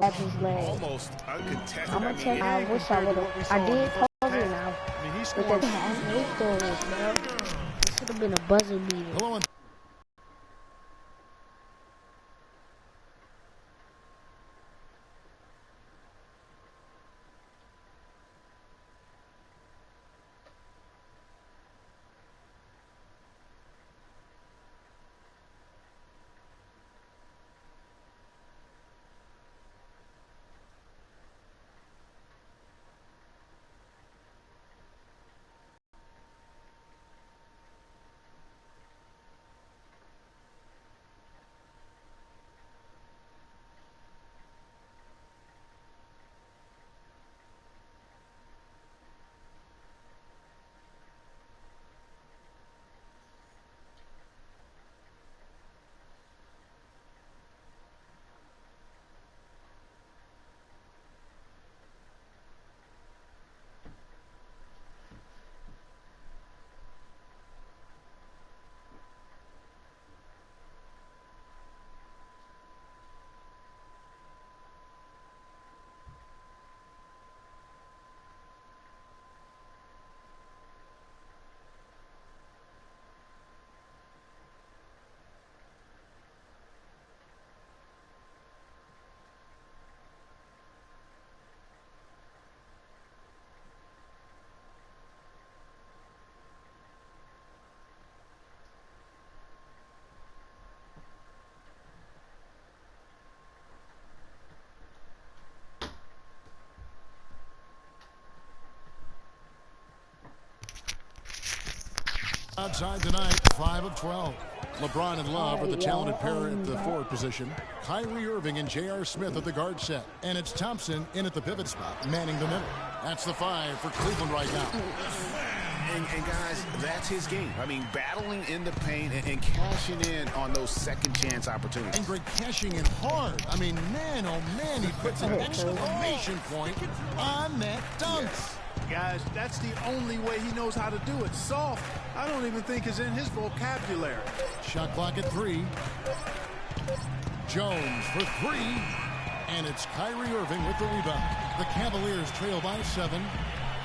That's his leg. Almost uncontested. I'm gonna check. I wish I would have. I did told you now. I mean, he With scored. the half goals, bro. This should have been a buzzer beater. Outside tonight, 5 of 12. LeBron and Love are the talented pair at the forward position. Kyrie Irving and J.R. Smith at the guard set. And it's Thompson in at the pivot spot, manning the middle. That's the 5 for Cleveland right now. And guys, that's his game. I mean, battling in the paint and cashing in on those second chance opportunities. And Greg cashing in hard. I mean, man, oh man, he puts an exclamation point on that dunk. Yes. Guys, that's the only way he knows how to do it. Soft, I don't even think is in his vocabulary. Shot clock at 3. Jones for 3. And it's Kyrie Irving with the rebound. The Cavaliers trail by 7.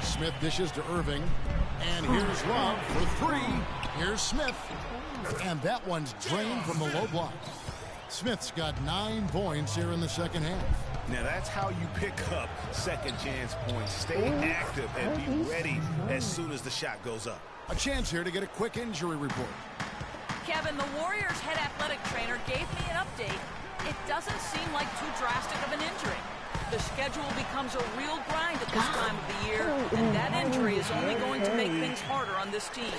Smith dishes to Irving. And here's Love for 3. Here's Smith. And that one's drained from the low block. Smith's got 9 points here in the second half. Now that's how you pick up second chance points. Stay active and be ready as soon as the shot goes up. A chance here to get a quick injury report. Kevin, the Warriors head athletic trainer gave me an update. It doesn't seem like too drastic of an injury. The schedule becomes a real grind at this time of the year, and that injury is only going to make things harder on this team.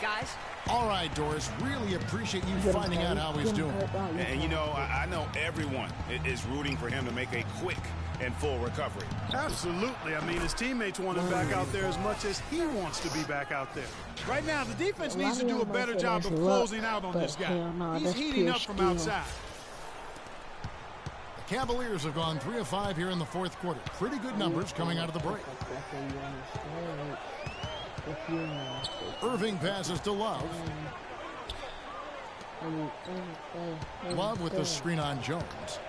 Guys? All right, Doris, really appreciate you finding out how he's doing. And you know, I know everyone is rooting for him to make a quick and full recovery. Absolutely. I mean, his teammates want him back out there as much as he wants to be back out there. Right now, the defense needs to do a better job of closing out on this guy. He's heating up from outside. The Cavaliers have gone 3 of 5 here in the fourth quarter. Pretty good numbers coming out of the break. Irving passes to Love. Love with the screen on Jones.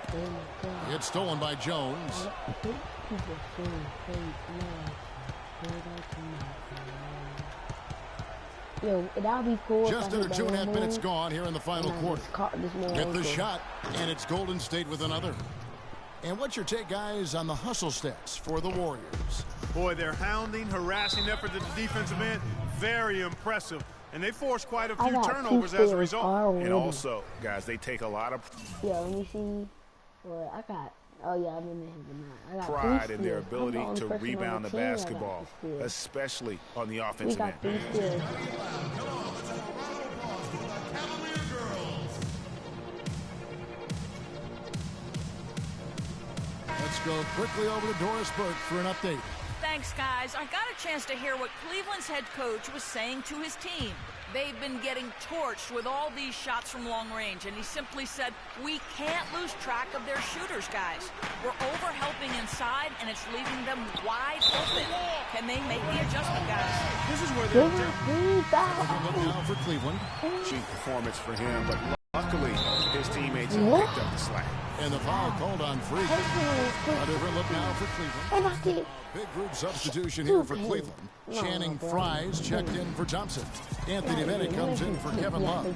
It's stolen by Jones. Just under 2.5 minutes gone here in the final quarter. Get the shot, and it's Golden State with another. And what's your take, guys, on the hustle stats for the Warriors? Boy, their hounding, harassing effort at the defensive end, very impressive. And they forced quite a few turnovers as a result. And also, guys, they take a lot of let me see. Well, I got. Oh yeah, I'm in there. pride in their ability to rebound the basketball, especially on the offensive end. Let's go quickly over to Doris Burke for an update. Thanks, guys. I got a chance to hear what Cleveland's head coach was saying to his team. They've been getting torched with all these shots from long range, and he simply said, we can't lose track of their shooters, guys. We're over-helping inside, and it's leaving them wide open. Can they make the adjustment, guys? This is where they're Look now for Cleveland. Cheap performance for him, but luckily his teammates have picked up the slack. And the foul called on Freak. A different look now for Cleveland. Big group substitution here for Cleveland. Channing Fries checked in for Thompson. Anthony Bennett comes in for Kevin Love.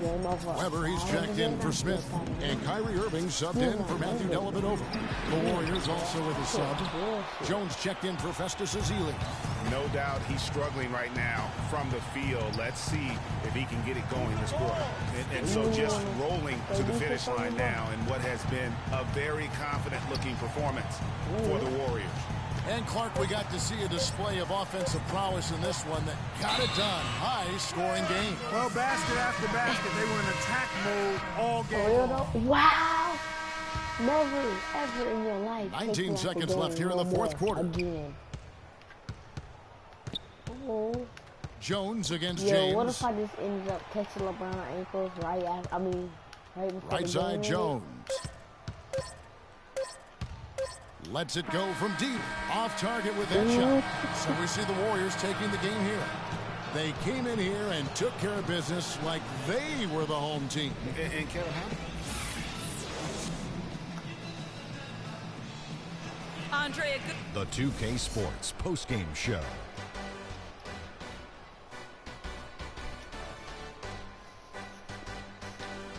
Weber, he's checked in for Smith. And Kyrie Irving subbed in for Matthew Dellavedova. The Warriors also with a sub. Jones checked in for Festus Ezeli. No doubt he's struggling right now from the field. Let's see if he can get it going this quarter. And so just rolling to the finish line now in what has been a very confident-looking performance for the Warriors. And Clark, we got to see a display of offensive prowess in this one that got it done. High-scoring game. Well, basket after basket, they were in attack mode all game long. Wow. Never, ever in your life. 19 seconds left here in the fourth quarter. Again. Oh. Jones against Yo, James. what if I just ended up catching LeBron ankles right after, right before Right side, Jones. Lets it go from deep. Off target with that shot. So we see the Warriors taking the game here. They came in here and took care of business like they were the home team. And Kevin, Andre, the 2K Sports postgame show.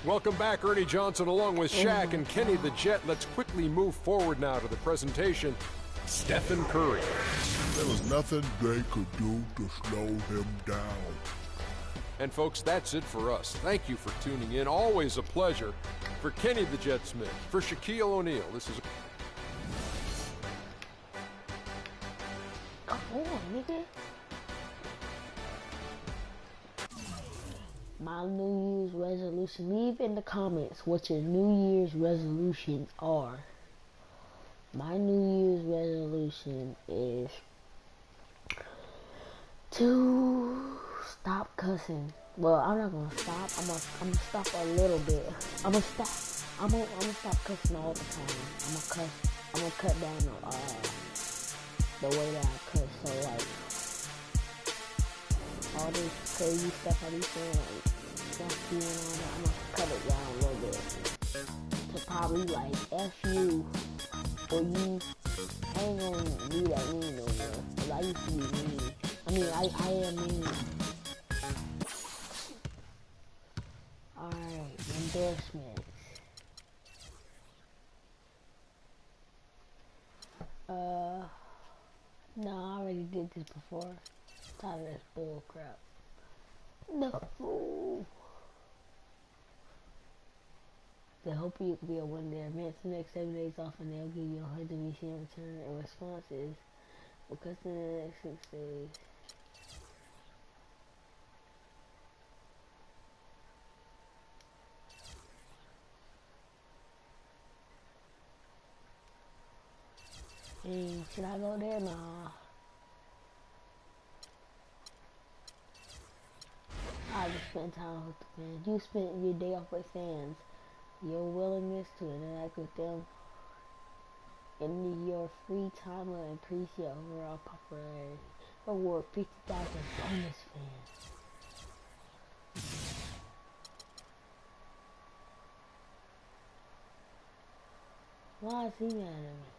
Welcome back, Ernie Johnson, along with Shaq and Kenny the Jet. Let's quickly move forward now to the presentation. Stephen Curry. There was nothing they could do to slow him down. And folks, that's it for us. Thank you for tuning in. Always a pleasure. For Kenny the Jet Smith, for Shaquille O'Neal, this is... Come on, nigga. My New Year's resolution. Leave in the comments what your New Year's resolutions are. My New Year's resolution is to stop cussing. Well, I'm not gonna stop. I'm gonna stop a little bit. I'm gonna stop cussing all the time. I'm gonna cut down the way that I cuss. So like all this crazy stuff I be saying, like fuck you and all that, I'm gonna cut it down a little bit to probably like F you or you. I ain't gonna be that mean no more, cause I used to be mean. I mean, I am mean. Alright, endorsements. No, I already did this before. Tired of this bull crap. No. They hope you could be a winner. Their advance the next 7 days off and they'll give you 100 VC in return. And response is, because in the next 6 days. Hey, should I go there? Nah. I just spent time with the fans. You spent your day off with fans. Your willingness to interact with them and your free time will increase your overall popularity. Reward 50,000 bonus fans. Why is he mad at me?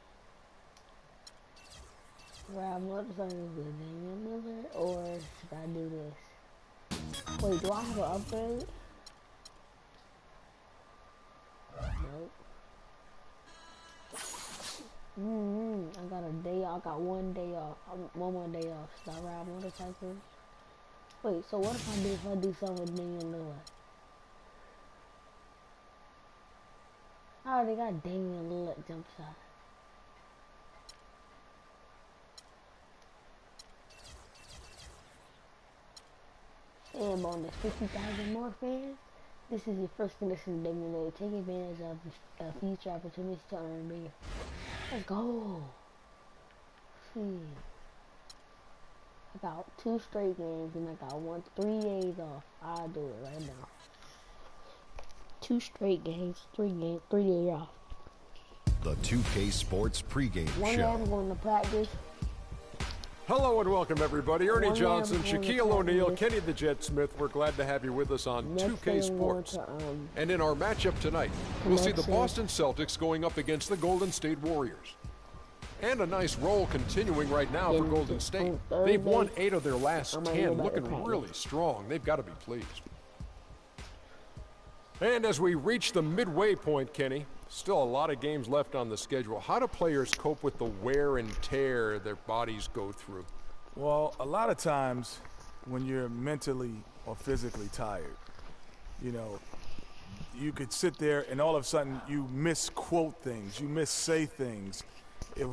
Ride motorcycles with Damian Lillard, or should I do this? Wait, do I have an upgrade? Nope. I got a day off. I got 1 day off. One more day off. Should I ride motorcycles? Wait, so what if I do something with Damian Lillard? I already got Damian Lillard jump shot. And bonus 50,000 more fans. This is your first condition to Damian Lillard. Take advantage of future opportunities to earn bigger. Let's go. See, I got 2 straight games and I got 3 days off. I'll do it right now. 2 straight games, 3 days off. The 2K Sports pregame One day show. I'm going to practice. Hello and welcome, everybody. Ernie Johnson, Shaquille O'Neal, Kenny the Jet Smith. We're glad to have you with us on 2K Sports. And in our matchup tonight, we'll see the Boston Celtics going up against the Golden State Warriors. And a nice roll continuing right now for Golden State. They've won 8 of their last 10, looking really strong. They've got to be pleased. And as we reach the midway point, Kenny, still a lot of games left on the schedule. How do players cope with the wear and tear their bodies go through? Well, a lot of times when you're mentally or physically tired, you know, you could sit there and all of a sudden you misquote things, you missay things.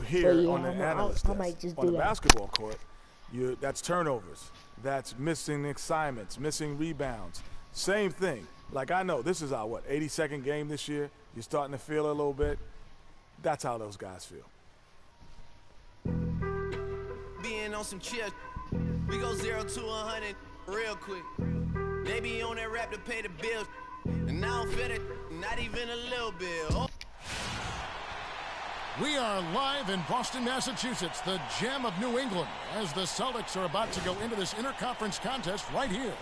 Here on the analyst desk, on the basketball court, that's turnovers, that's missing assignments, missing rebounds. Same thing. Like, I know this is our, 82nd game this year. You're starting to feel it a little bit. That's how those guys feel. Being on some chill, we go 0 to 100 real quick. They be on that rap to pay the bills, and I don't feel it, not even a little bit. Oh. We are live in Boston, Massachusetts, the gem of New England, as the Celtics are about to go into this interconference contest right here.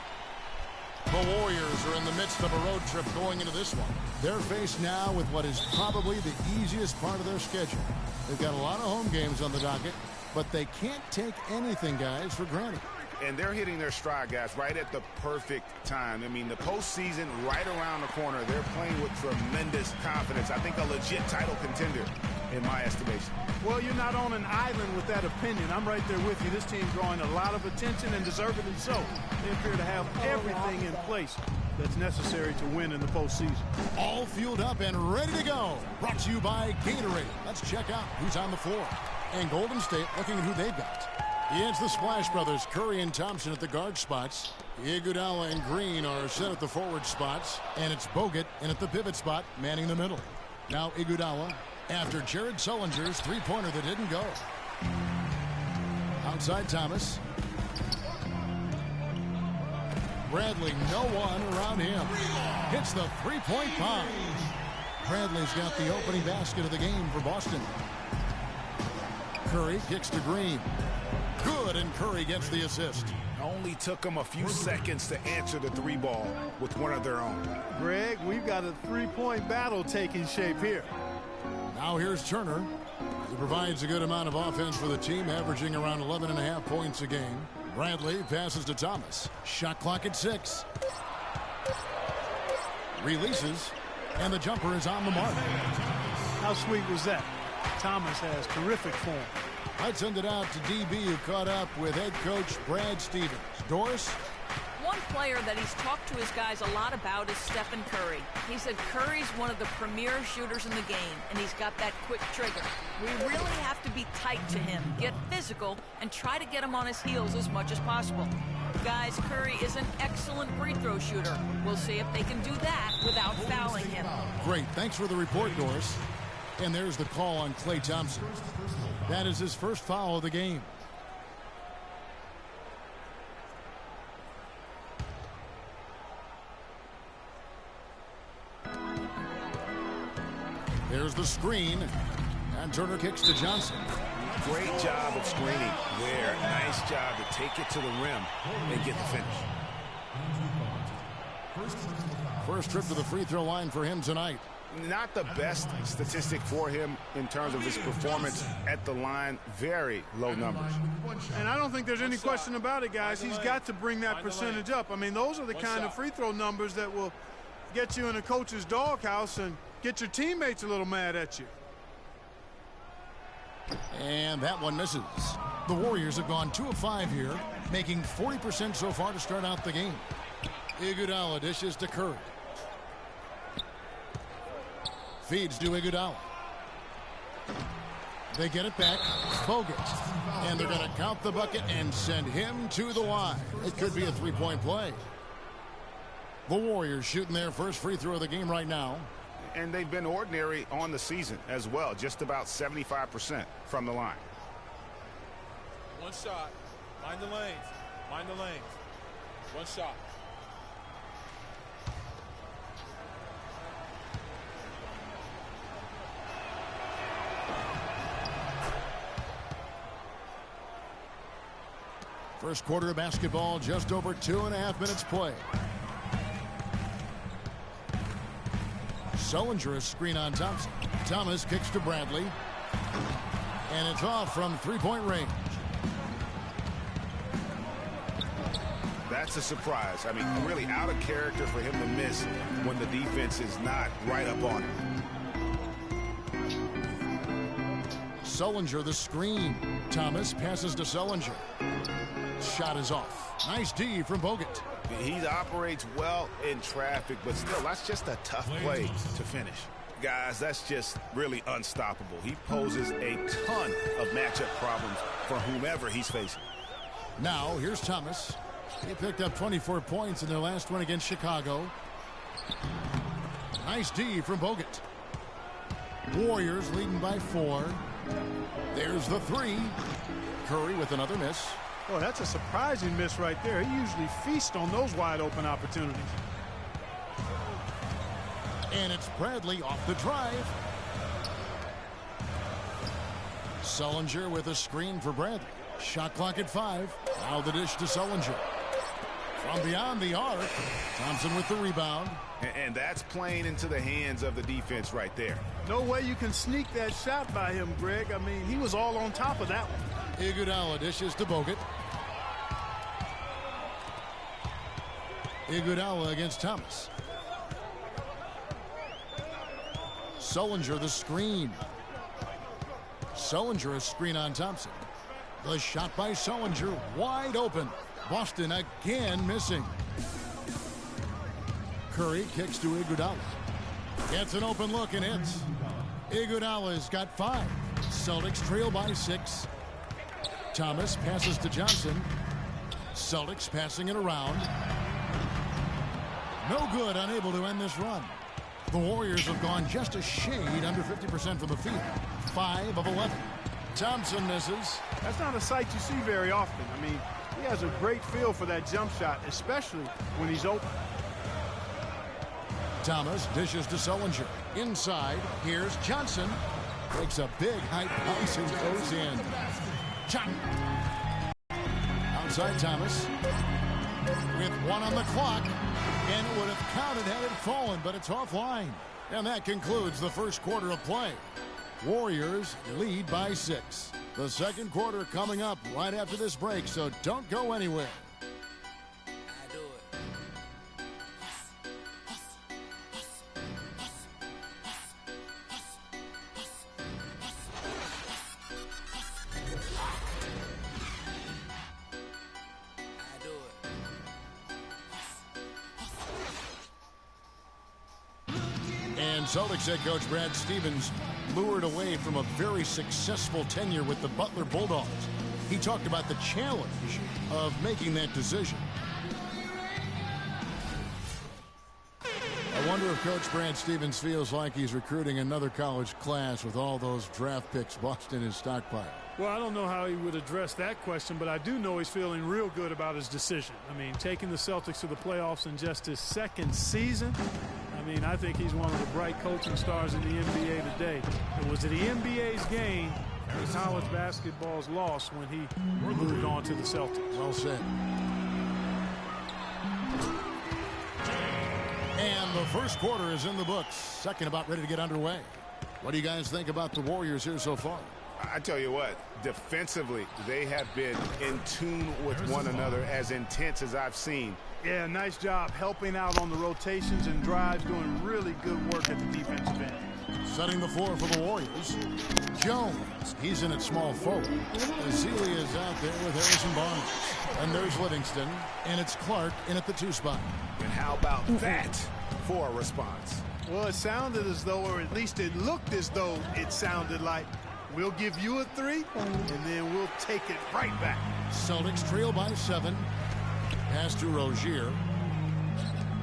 The Warriors are in the midst of a road trip going into this one. They're faced now with what is probably the easiest part of their schedule. They've got a lot of home games on the docket, but they can't take anything, guys, for granted. And they're hitting their stride, guys, right at the perfect time. I mean, the postseason right around the corner. They're playing with tremendous confidence. I think a legit title contender, in my estimation. Well, you're not on an island with that opinion. I'm right there with you. This team's drawing a lot of attention, and deservedly so. They appear to have everything in place that's necessary to win in the postseason. All fueled up and ready to go. Brought to you by Gatorade. Let's check out who's on the floor. And Golden State looking at who they've got. It's the Splash Brothers, Curry and Thompson at the guard spots. Iguodala and Green are set at the forward spots. And it's Bogut in at the pivot spot, manning the middle. Now Iguodala after Jared Sullinger's three-pointer that didn't go. Outside Thomas. Bradley, no one around him. Hits the three-point bomb. Bradley's got the opening basket of the game for Boston. Curry kicks to Green. Good, and Curry gets the assist. Only took them a few seconds to answer the three ball with one of their own. Greg, we've got a three-point battle taking shape here. Now here's Turner. He provides a good amount of offense for the team, averaging around 11.5 points a game. Bradley passes to Thomas. Shot clock at 6. Releases, and the jumper is on the mark. How sweet was that? Thomas has terrific form. I'd send it out to DB, who caught up with head coach Brad Stevens. Doris? One player that he's talked to his guys a lot about is Stephen Curry. He said Curry's one of the premier shooters in the game, and he's got that quick trigger. We really have to be tight to him, get physical, and try to get him on his heels as much as possible. Guys, Curry is an excellent free throw shooter. We'll see if they can do that without fouling him. Great. Thanks for the report, Doris. And there's the call on Klay Thompson. That is his first foul of the game. There's the screen, and Turner kicks to Johnson. Great job of screening. Ware, nice job to take it to the rim and get the finish. First trip to the free throw line for him tonight. Not the best statistic for him in terms of his performance at the line. Very low numbers. And I don't think there's any question about it, guys. He's got to bring that percentage up. I mean, those are the kind of free throw numbers that will get you in a coach's doghouse and get your teammates a little mad at you. And that one misses. The Warriors have gone 2 of 5 here, making 40% so far to start out the game. Iguodala dishes to Curry. Feeds to Iguodala. They get it back. Bogut. And they're going to count the bucket and send him to the line. It could be a three-point play. The Warriors shooting their first free throw of the game right now. And they've been ordinary on the season as well. Just about 75% from the line. One shot. Mind the lanes. Mind the lanes. One shot. First quarter of basketball, just over 2.5 minutes play. Sullinger, a screen on Thompson. Thomas kicks to Bradley. And it's off from three-point range. That's a surprise. I mean, really out of character for him to miss when the defense is not right up on him. Sullinger, the screen. Thomas passes to Sullinger. Shot is off. Nice D from Bogut. He operates well in traffic, but still, that's just a tough play to finish. Guys, that's just really unstoppable. He poses a ton of matchup problems for whomever he's facing. Now, here's Thomas. He picked up 24 points in their last one against Chicago. Nice D from Bogut. Warriors leading by 4. There's the 3. Curry with another miss. Oh, that's a surprising miss right there. He usually feasts on those wide open opportunities. And it's Bradley off the drive. Sullinger with a screen for Bradley. Shot clock at 5. Now the dish to Sullinger. From beyond the arc, Thompson with the rebound. And that's playing into the hands of the defense right there. No way you can sneak that shot by him, Greg. I mean, he was all on top of that one. Iguodala dishes to Bogut. Iguodala against Thomas. Sullinger, the screen. Sullinger, a screen on Thompson. The shot by Sullinger, wide open. Boston again missing. Curry kicks to Iguodala. Gets an open look and hits. Iguodala's got 5. Celtics trail by 6. Thomas passes to Johnson. Celtics passing it around. No good, unable to end this run. The Warriors have gone just a shade under 50% from the field. 5 of 11. Thompson misses. That's not a sight you see very often. I mean, he has a great feel for that jump shot, especially when he's open. Thomas dishes to Sullinger. Inside, here's Johnson. Takes a big height bounce and goes in. Chop. Outside Thomas. With 1 on the clock. And it would have counted had it fallen, but it's offline. And that concludes the first quarter of play. Warriors lead by 6. The second quarter coming up right after this break, so don't go anywhere. Celtics head coach Brad Stevens lured away from a very successful tenure with the Butler Bulldogs. He talked about the challenge of making that decision. I wonder if Coach Brad Stevens feels like he's recruiting another college class with all those draft picks Boston is stockpiled. Well, I don't know how he would address that question, but I do know he's feeling real good about his decision. I mean, taking the Celtics to the playoffs in just his second season, I mean, I think he's one of the bright coaching stars in the NBA today. It was the NBA's game and college basketball's loss when he moved on to the Celtics. Well said. And the first quarter is in the books. Second about ready to get underway. What do you guys think about the Warriors here so far? I tell you what, defensively, they have been in tune with one another, as intense as I've seen. Yeah, nice job helping out on the rotations and drives, doing really good work at the defensive end. Setting the floor for the Warriors. Jones, he's in at small forward. Ezeli is out there with Harrison Barnes. And there's Livingston, and it's Clark in at the 2 spot. And how about that for a response? Well, it sounded as though, or at least it looked as though it sounded like, we'll give you a 3, and then we'll take it right back. Celtics trail by 7. Pass to Rozier.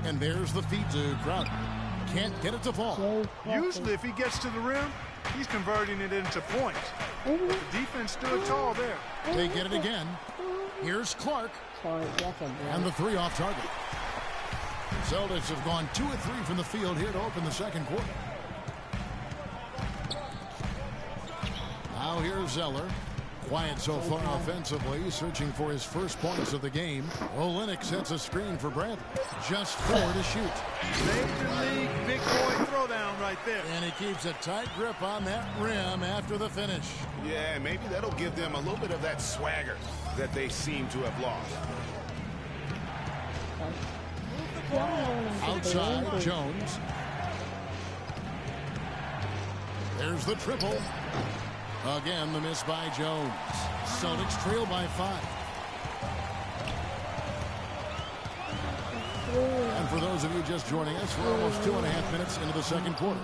And there's the feed to Crowder. Can't get it to fall. Usually if he gets to the rim, he's converting it into points. But the defense stood tall there. They get it again. Here's Clark. And the 3 off target. Celtics have gone 2 of 3 from the field here to open the second quarter. Now here's Zeller. Quiet so far offensively, searching for his first points of the game. Olynyk sets a screen for Bradley. Just 4 to shoot. Major league big boy throwdown right there. And he keeps a tight grip on that rim after the finish. Yeah, maybe that'll give them a little bit of that swagger that they seem to have lost. Outside, Jones. There's the triple. Again, the miss by Jones. Celtics trail by 5. And for those of you just joining us, we're almost 2.5 minutes into the second quarter.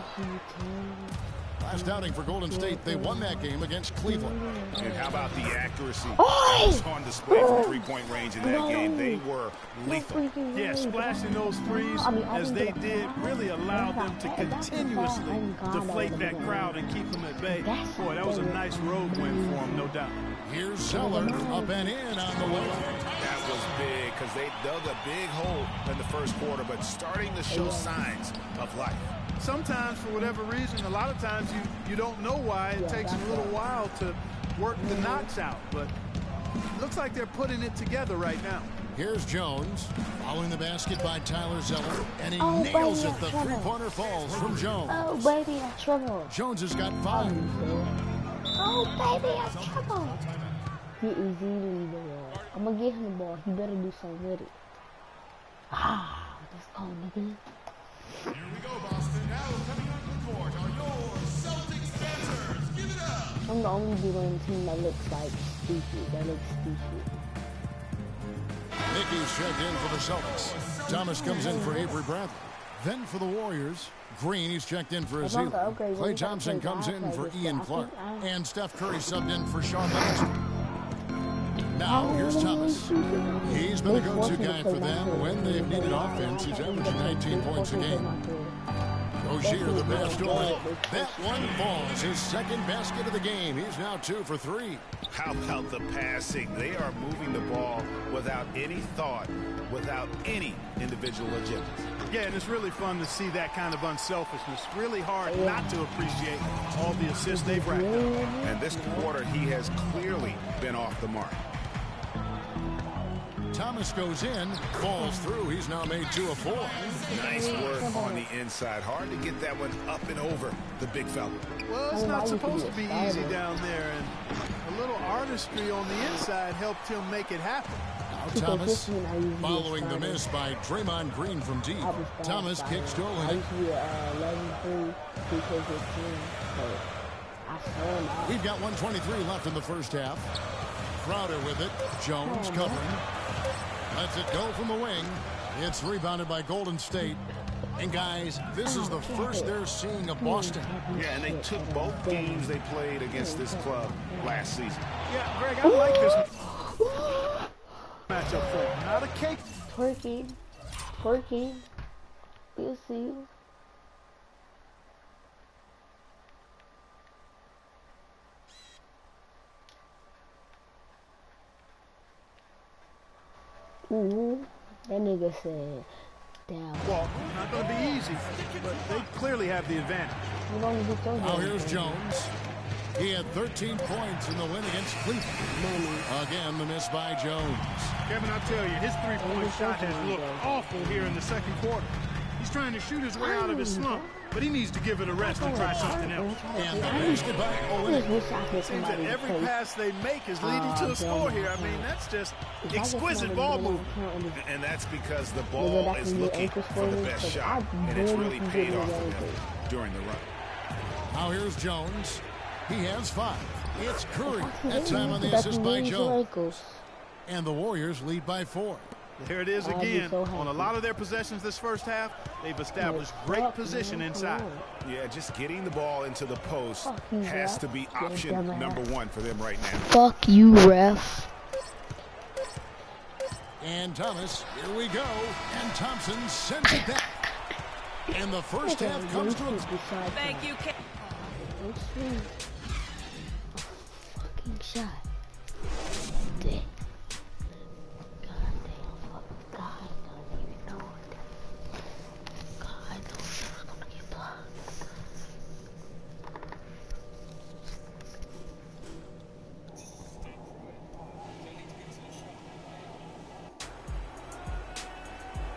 Last outing for Golden State, they won that game against Cleveland. And how about the accuracy was on display from three-point range in that game? They were lethal. Yeah, splashing those threes as they did really allowed them to continuously deflate that crowd and keep them at bay. Boy, that was a nice road win for them, no doubt. Here's Zeller up and in on the way. That was big because they dug a big hole in the first quarter, but starting to show signs of life. Sometimes, for whatever reason, a lot of times you don't know why. It takes a little while to work the knots out, but it looks like they're putting it together right now. Here's Jones, following the basket by Tyler Zeller, and he nails it. The three-pointer falls from Jones. Oh, baby, I trouble. Jones has got 5. Oh, baby, I trouble. He is eating the ball. I'm going to give him the ball. He better do something with it. Ah, let's go, nigga. Here we go, Boston. Now coming on the court are your Celtics dancers. Give it up. I'm the only dude on the team that looks like stupid. That looks stupid. Mickey's checked in for the Celtics. Thomas comes in for Avery Bradley. Then for the Warriors, Green, he's checked in for Azil. Klay Thompson comes in for Ian Clark. And Steph Curry subbed in for Sean Livingston. Now, here's Thomas. He's been a go-to guy for them when they've needed offense. He's averaging 19 points a game. Rozier, the pass to Olynyk. That one falls. His second basket of the game. He's now 2 for 3. How about the passing? They are moving the ball without any thought, without any individual agenda. Yeah, and it's really fun to see that kind of unselfishness. Really hard not to appreciate all the assists they've racked up. And this quarter, he has clearly been off the mark. Thomas goes in, falls through. He's now made 2 of 4. Nice work on the inside. Hard to get that one up and over the big fella. Well, it's not supposed to be easy down there, and a little artistry on the inside helped him make it happen. Now Thomas, following the miss by Draymond Green from deep. Thomas kicks to Olynyk. We've got 1:23 left in the first half. Crowder with it. Jones covering. Lets it go from the wing. It's rebounded by Golden State. And guys, this is the first they're seeing of Boston. Yeah, and they took both games they played against this club last season. Yeah, Greg, I like this matchup for him. Not a cake. Twerking. We'll see. Ooh, that nigga said, damn. Well, not going to be easy, but they clearly have the advantage. Now here's Jones. He had 13 points in the win against Cleveland. Again, the miss by Jones. Kevin, I tell you, his three-point shot has looked awful here in the second quarter. He's trying to shoot his way out of his slump, but he needs to give it a rest and try something else. And the basket by Olynyk. It seems that every pass they make is leading to a score here. I mean, that's just exquisite ball movement. And that's because the ball is looking for the best shot, and it's really paid off for them during the run. Now here's Jones. He has 5. It's Curry. That time on the assist by Jones. And the Warriors lead by 4. Here it is again. On a lot of their possessions this first half, they've established great position inside. Yeah, just getting the ball into the post has to be option number 1 for them right now. Fuck you, ref. And Thomas, here we go. And Thompson sends it back. And the first half comes to a... Thank you, Ken. Fucking shot. Damn.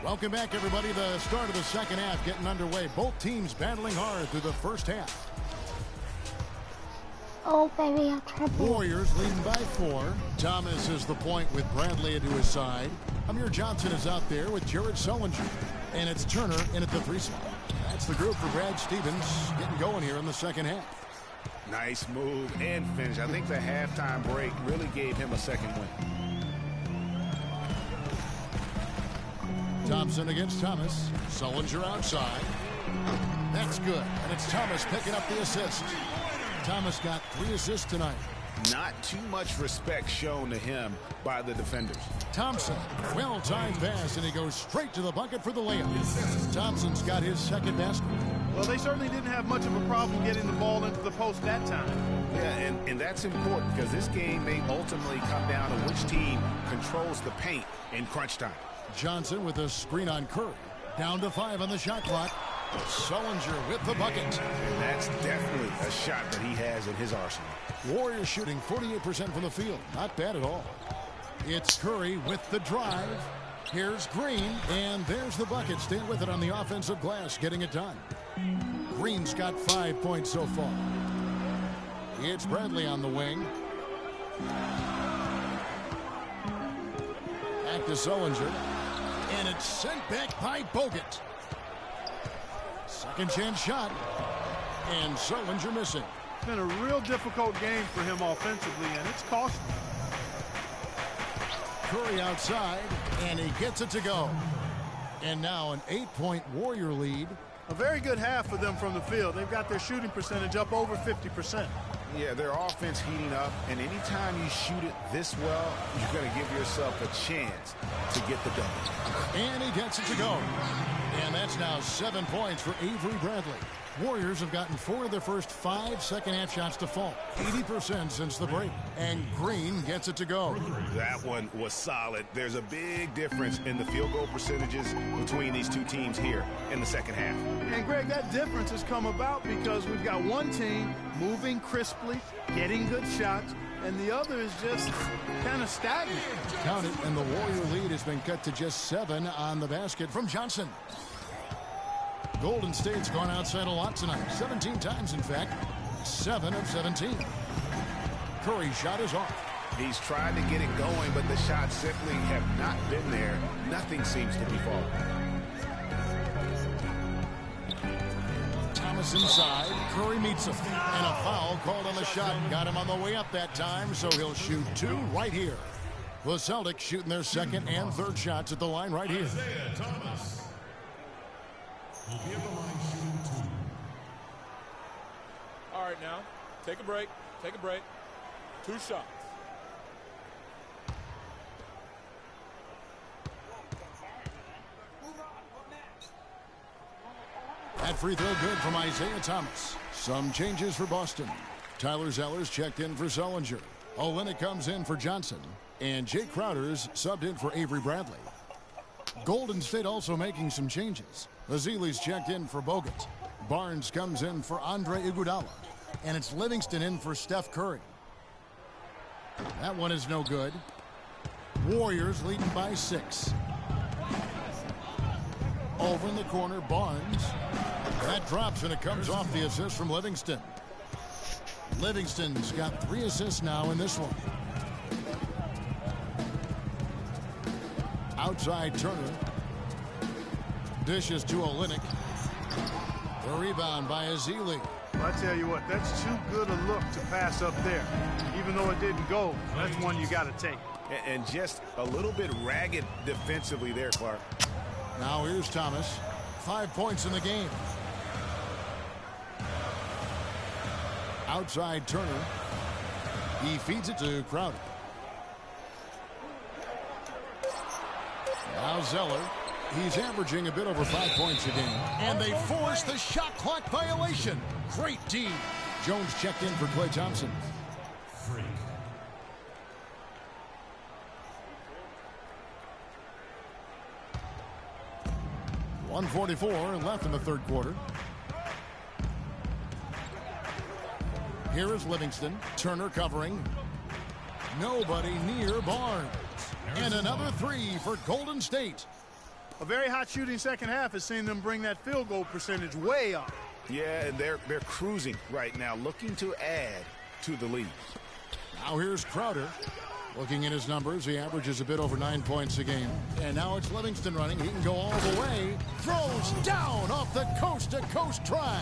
Welcome back, everybody. The start of the second half getting underway. Both teams battling hard through the first half. Oh, baby, I trouble. Warriors leading by 4. Thomas is the point with Bradley to his side. Amir Johnson is out there with Jared Sullinger. And it's Turner in at the 3 slot. That's the group for Brad Stevens getting going here in the second half. Nice move and finish. I think the halftime break really gave him a second win. Thompson against Thomas. Sullinger outside. That's good. And it's Thomas picking up the assist. Thomas got 3 assists tonight. Not too much respect shown to him by the defenders. Thompson, well-timed pass, and he goes straight to the bucket for the layup. Thompson's got his second basket. Well, they certainly didn't have much of a problem getting the ball into the post that time. Yeah, and that's important because this game may ultimately come down to which team controls the paint in crunch time. Johnson with a screen on Curry. Down to 5 on the shot clock. Sullinger with the bucket. And that's definitely a shot that he has in his arsenal. Warriors shooting 48% from the field. Not bad at all. It's Curry with the drive. Here's Green, and there's the bucket. Stay with it on the offensive glass, getting it done. Green's got 5 points so far. It's Bradley on the wing. Back to Sullinger. And it's sent back by Bogut. Second chance shot. And Sullinger missing. It's been a real difficult game for him offensively, and it's costing him. Curry outside, and he gets it to go. And now an 8-point Warrior lead. A very good half for them from the field. They've got their shooting percentage up over 50%. Yeah, their offense heating up, and anytime you shoot it this well, you're going to give yourself a chance to get the double. And he gets it to go. And that's now 7 points for Avery Bradley. Warriors have gotten 4 of their first 5 second-half shots to fall. 80% since the break. And Green gets it to go. That one was solid. There's a big difference in the field goal percentages between these two teams here in the second half. And, Greg, that difference has come about because we've got one team moving crisply, getting good shots, and the other is just kind of stagnant. Count it, and the Warrior lead has been cut to just 7 on the basket from Johnson. Golden State's gone outside a lot tonight. 17 times, in fact. 7 of 17. Curry's shot is off. He's tried to get it going, but the shots simply have not been there. Nothing seems to be falling. Thomas inside. Curry meets him. And a foul called on the shot. Got him on the way up that time, so he'll shoot 2 right here. The Celtics shooting their second and third shots at the line right here. Isaiah Thomas. Will be at the line shooting 2. All right, now, take a break. Take a break. 2 shots. That free throw good from Isaiah Thomas. Some changes for Boston. Tyler Zeller's checked in for Sullinger. Olynyk comes in for Johnson. And Jake Crowder's subbed in for Avery Bradley. Golden State also making some changes. Azili's checked in for Bogut. Barnes comes in for Andre Iguodala. And it's Livingston in for Steph Curry. That one is no good. Warriors leading by 6. Over in the corner, Barnes. That drops, and it comes off the assist from Livingston. Livingston's got 3 assists now in this one. Outside Turner. Dishes to Olynyk. The rebound by Azili. Well, I tell you what, that's too good a look to pass up there. Even though it didn't go, that's one you got to take. And just a little bit ragged defensively there, Clark. Now here's Thomas. 5 points in the game. Outside Turner. He feeds it to Crowder. Now Zeller. He's averaging a bit over 5 points a game. And they force the shot clock violation. Great D. Jones checked in for Klay Thompson. Freak. .144 left in the third quarter. Here is Livingston. Turner covering. Nobody near Barnes. And another 3 for Golden State. A very hot shooting second half has seen them bring that field goal percentage way up. Yeah, and they're cruising right now, looking to add to the lead. Now here's Crowder. Looking at his numbers, he averages a bit over 9 points a game. And now it's Livingston running. He can go all the way. Throws down off the coast-to-coast try.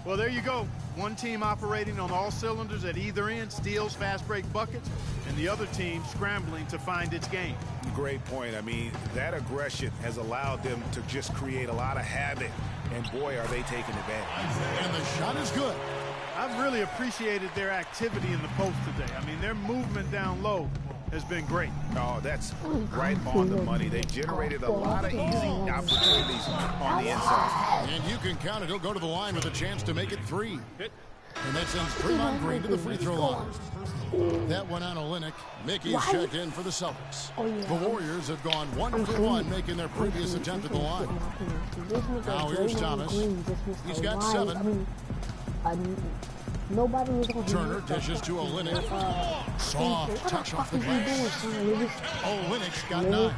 Well, there you go. One team operating on all cylinders at either end, steals, fast break buckets, and the other team scrambling to find its game. Great point. I mean, that aggression has allowed them to just create a lot of havoc. And boy, are they taking advantage. And the shot is good. I've really appreciated their activity in the post today. I mean, their movement down low has been great. Oh, that's right on the money. They generated a lot of easy opportunities on the inside. And you can count it. He'll go to the line with a chance to make it 3. And that sends Draymond Green to the free throw line. That one on Olynyk. Mickey's checked in for the Celtics. The Warriors have gone 1 for 1, making their previous attempt at the line. Now here's Thomas. He's got 7. Nobody was going to Turner dishes to Olynyk. Soft touch off the glass. Olynyk's got 9.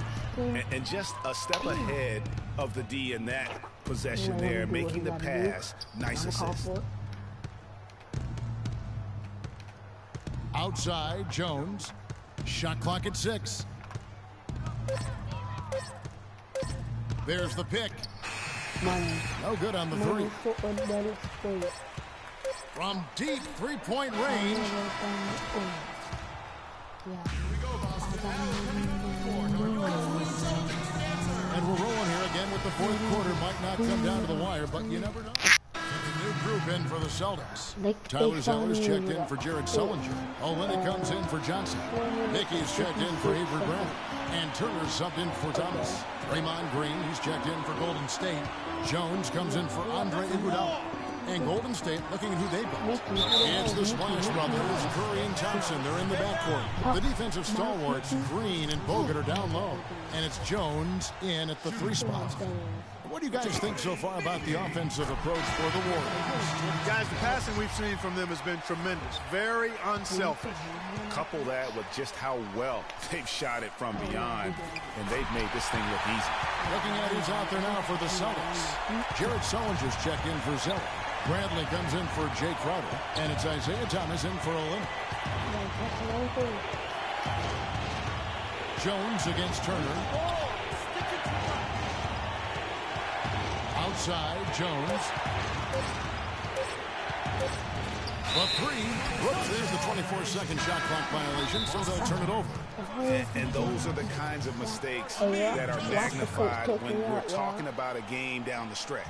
And just a step ahead of the D in that possession there, making the pass. Nice assist. Outside, Jones. Shot clock at 6. There's the pick. No good on the 3. From deep three-point range. And we're rolling here again with the fourth quarter. Might not come down to the wire, but you never know. The new group in for the Celtics. Tyler Zeller's checked in for Jared Sullinger. Olynyk comes in for Johnson. Mickey's checked in for Avery Grant. And Turner's subbed in for Thomas. Draymond Green, he's checked in for Golden State. Jones comes in for Andre Iguodala. And Golden State looking at who they've got. It's the Splash Brothers, Curry and Thompson. They're in the backcourt. The defensive stalwarts, Green and Bogut, are down low. And it's Jones in at the 3 spot. What do you guys think so far about the offensive approach for the Warriors? Guys, the passing we've seen from them has been tremendous. Very unselfish. Couple that with just how well they've shot it from beyond, and they've made this thing look easy. Looking at who's out there now for the Celtics. Jared Sullinger's checked in for Zeller. Bradley comes in for Jay Crowder. And it's Isaiah Thomas in for Olynyk. Jones against Turner. Outside, Jones. The 3. Whoops, there's the 24-second shot clock violation, so they'll turn it over. And those are the kinds of mistakes that are magnified when we're talking about a game down the stretch.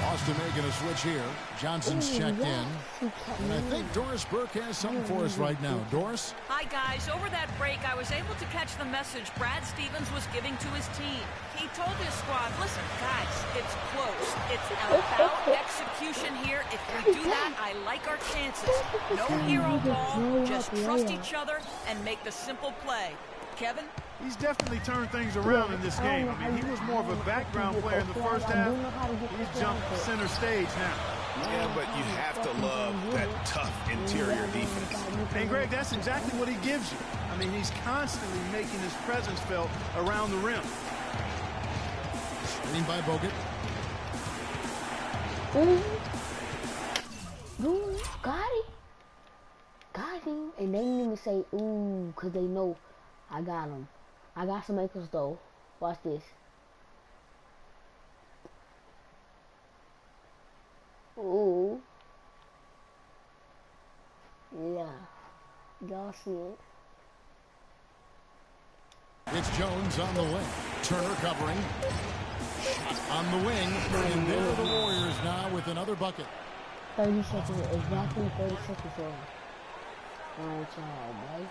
Boston making a switch here. Johnson's checked in. And I think Doris Burke has something for us right now. Doris? Hi, guys. Over that break, I was able to catch the message Brad Stevens was giving to his team. He told his squad, listen, guys, it's close. It's about execution here. If we do that, I like our chances. No hero ball, just trust each other and make the simple play. Kevin? He's definitely turned things around in this game. I mean, he was more of a background player in the first half. He's jumped center stage now. Yeah, but you have to love that tough interior defense. And, Greg, that's exactly what he gives you. I mean, he's constantly making his presence felt around the rim. Screen by Bogut. Ooh, got him. Got him. And they didn't even say, ooh, because they know I got him. I got some ankles, though. Watch this. Ooh. Yeah. Y'all see it. It's Jones on the wing. Turner covering. Shot on the wing. And there are the Warriors now with another bucket. 30 seconds. Exactly 30 seconds on. Oh, child, boy.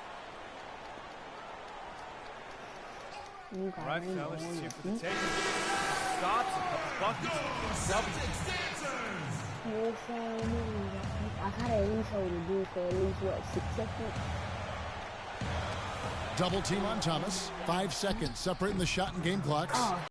All right, fellas, it's here for the taking. Stops, a couple buckets. I gotta at least hold the dude for at least, what, 6 seconds? Double team on Thomas. 5 seconds separating the shot and game clocks.